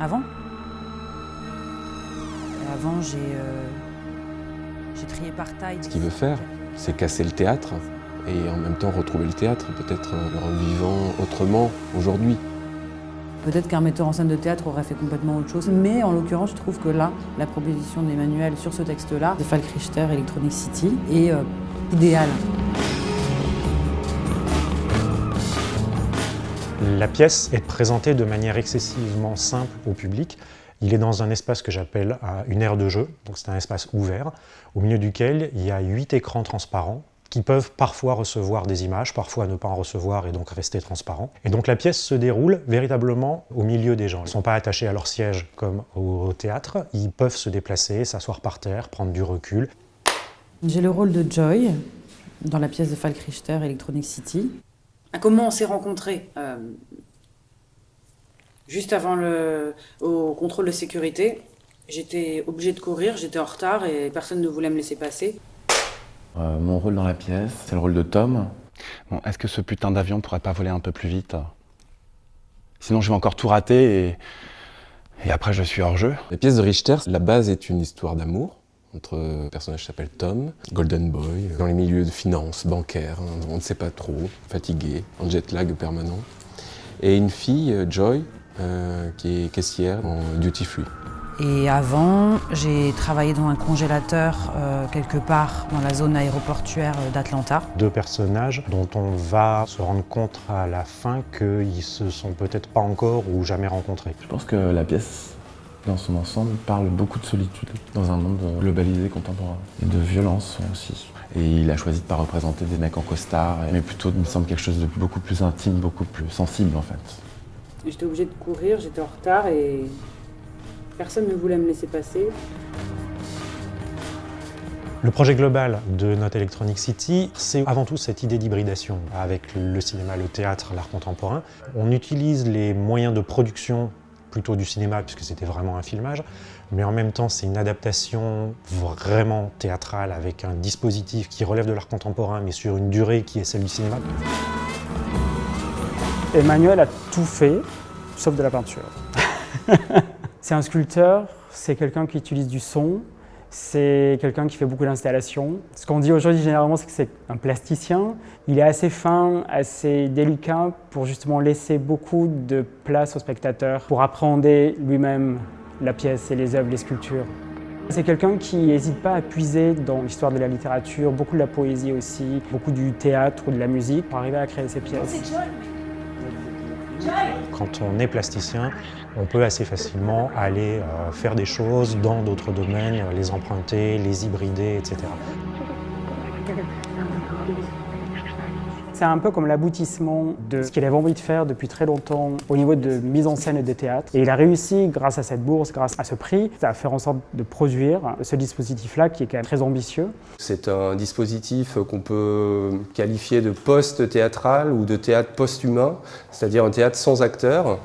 Avant Avant, j'ai trié par taille. Ce qu'il veut faire, c'est casser le théâtre et en même temps retrouver le théâtre, peut-être le rendre vivant autrement aujourd'hui. Peut-être qu'un metteur en scène de théâtre aurait fait complètement autre chose, mais en l'occurrence, je trouve que là, la proposition d'Emmanuel sur ce texte-là, de Falk Richter, Electronic City, est idéale. La pièce est présentée de manière excessivement simple au public. Il est dans un espace que j'appelle une aire de jeu, donc c'est un espace ouvert, au milieu duquel il y a 8 écrans transparents qui peuvent parfois recevoir des images, parfois ne pas en recevoir et donc rester transparents. Et donc la pièce se déroule véritablement au milieu des gens. Ils ne sont pas attachés à leur siège comme au théâtre, ils peuvent se déplacer, s'asseoir par terre, prendre du recul. J'ai le rôle de Joy dans la pièce de Falk Richter, Electronic City. Comment on s'est rencontrés juste avant au contrôle de sécurité, j'étais obligée de courir, j'étais en retard et personne ne voulait me laisser passer. Mon rôle dans la pièce, c'est le rôle de Tom. Bon, est-ce que ce putain d'avion pourrait pas voler un peu plus vite? Sinon je vais encore tout rater et après je suis hors jeu. La pièce de Richter, la base est une histoire d'amour entre un personnage qui s'appelle Tom, Golden Boy, dans les milieux de finance, bancaire, on ne sait pas trop, fatigué, en jet lag permanent, et une fille, Joy, qui est caissière en duty free. Et avant, j'ai travaillé dans un congélateur quelque part dans la zone aéroportuaire d'Atlanta. 2 personnages dont on va se rendre compte à la fin qu'ils se sont peut-être pas encore ou jamais rencontrés. Je pense que la pièce, dans son ensemble, parle beaucoup de solitude dans un monde globalisé contemporain. Et de violence aussi. Et il a choisi de ne pas représenter des mecs en costard, mais plutôt, il me semble, quelque chose de beaucoup plus intime, beaucoup plus sensible en fait. J'étais obligée de courir, j'étais en retard et personne ne voulait me laisser passer. Le projet global de Not Electronic City, c'est avant tout cette idée d'hybridation avec le cinéma, le théâtre, l'art contemporain. On utilise les moyens de production plutôt du cinéma, puisque c'était vraiment un filmage, mais en même temps c'est une adaptation vraiment théâtrale avec un dispositif qui relève de l'art contemporain, mais sur une durée qui est celle du cinéma. Emmanuel a tout fait, sauf de la peinture. C'est un sculpteur, c'est quelqu'un qui utilise du son, c'est quelqu'un qui fait beaucoup d'installations. Ce qu'on dit aujourd'hui généralement, c'est que c'est un plasticien. Il est assez fin, assez délicat pour justement laisser beaucoup de place au spectateur, pour appréhender lui-même la pièce et les œuvres, les sculptures. C'est quelqu'un qui n'hésite pas à puiser dans l'histoire de la littérature, beaucoup de la poésie aussi, beaucoup du théâtre ou de la musique pour arriver à créer ces pièces. Quand on est plasticien, on peut assez facilement aller faire des choses dans d'autres domaines, les emprunter, les hybrider, etc. C'est un peu comme l'aboutissement de ce qu'il avait envie de faire depuis très longtemps au niveau de mise en scène et de théâtre. Et il a réussi, grâce à cette bourse, grâce à ce prix, à faire en sorte de produire ce dispositif-là qui est quand même très ambitieux. C'est un dispositif qu'on peut qualifier de post-théâtral ou de théâtre post-humain, c'est-à-dire un théâtre sans acteurs.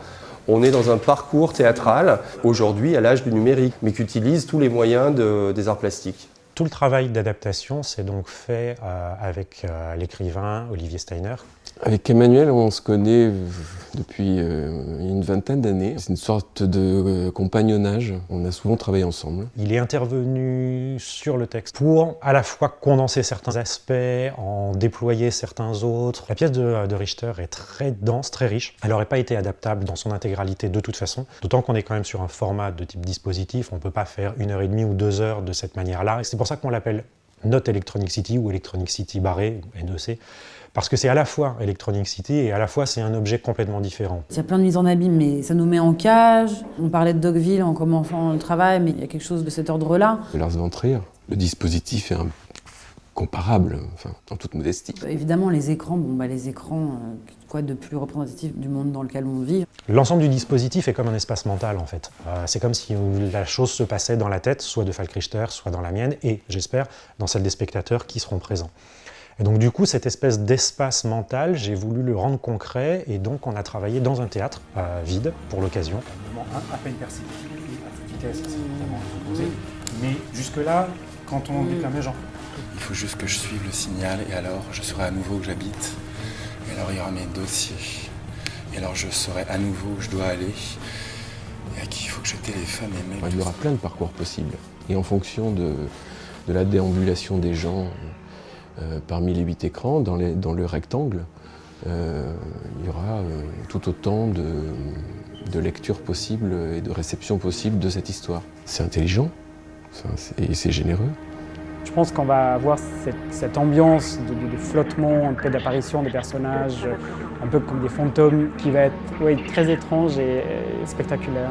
On est dans un parcours théâtral, aujourd'hui à l'âge du numérique, mais qui utilise tous les moyens des arts plastiques. Tout le travail d'adaptation s'est donc fait avec l'écrivain Olivier Steiner. Avec Emmanuel, on se connaît depuis une vingtaine d'années. C'est une sorte de compagnonnage. On a souvent travaillé ensemble. Il est intervenu sur le texte pour à la fois condenser certains aspects, en déployer certains autres. La pièce de Richter est très dense, très riche. Elle n'aurait pas été adaptable dans son intégralité de toute façon. D'autant qu'on est quand même sur un format de type dispositif. On ne peut pas faire 1h30 ou 2 heures de cette manière-là. Et c'est pour ça qu'on l'appelle Not Electronic City ou Electronic City barré, NEC. Parce que c'est à la fois Electronic City et à la fois c'est un objet complètement différent. Il y a plein de mises en abîme, mais ça nous met en cage. On parlait de Dogville en commençant le travail, mais il y a quelque chose de cet ordre-là. Lars von Trier, le dispositif est comparable, enfin, en toute modestie. Évidemment, les écrans, les écrans, quoi de plus représentatif du monde dans lequel on vit. L'ensemble du dispositif est comme un espace mental en fait. C'est comme si la chose se passait dans la tête, soit de Falk Richter, soit dans la mienne, et j'espère dans celle des spectateurs qui seront présents. Et donc du coup, cette espèce d'espace mental, j'ai voulu le rendre concret, et donc on a travaillé dans un théâtre vide pour l'occasion. Un moment à peine perceptible, à toute vitesse, c'est évidemment opposé. Mais jusque-là, quand on déclamait genre... Il faut juste que je suive le signal et alors je saurai à nouveau où j'habite. Et alors il y aura mes dossiers. Et alors je saurai à nouveau où je dois aller. et à qui il faut que je téléphone et même... Il y aura plein de parcours possibles. Et en fonction de la déambulation des gens parmi les 8 écrans, dans le rectangle, il y aura tout autant de lectures possibles et de réceptions possibles de cette histoire. C'est intelligent et c'est généreux. Je pense qu'on va avoir cette ambiance de flottement, un peu d'apparition des personnages, un peu comme des fantômes, qui va être très étrange et spectaculaire.